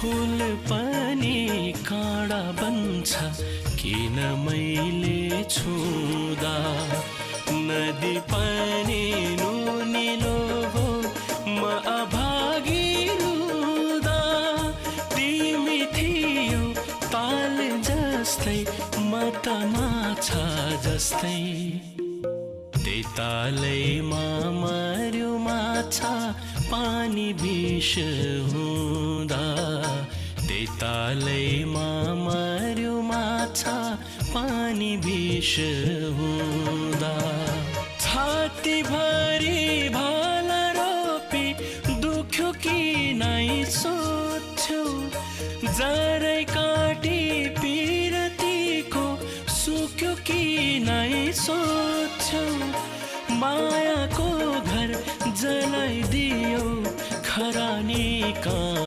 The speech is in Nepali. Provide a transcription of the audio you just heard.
फूल पनि काँडा बन्छ किन मैले छुँदा, नदी पनि नुनिलो भो म अभागी रुँदा। तिमी थियौ ताल जस्तै म त माछा जस्तै, त्यही तालैमा मर्यो माछा पानी विष हुँदा। त्यही तालैमा मर्यो माछा पानी विष हुँदा। छाती भरी भाला रोपी दुख्यो कि नै सोध्छौ, जरै काटी पिरतीको सुक्यो कि नै सोध्छौ। मायाको घर जलाइदियो खरानी का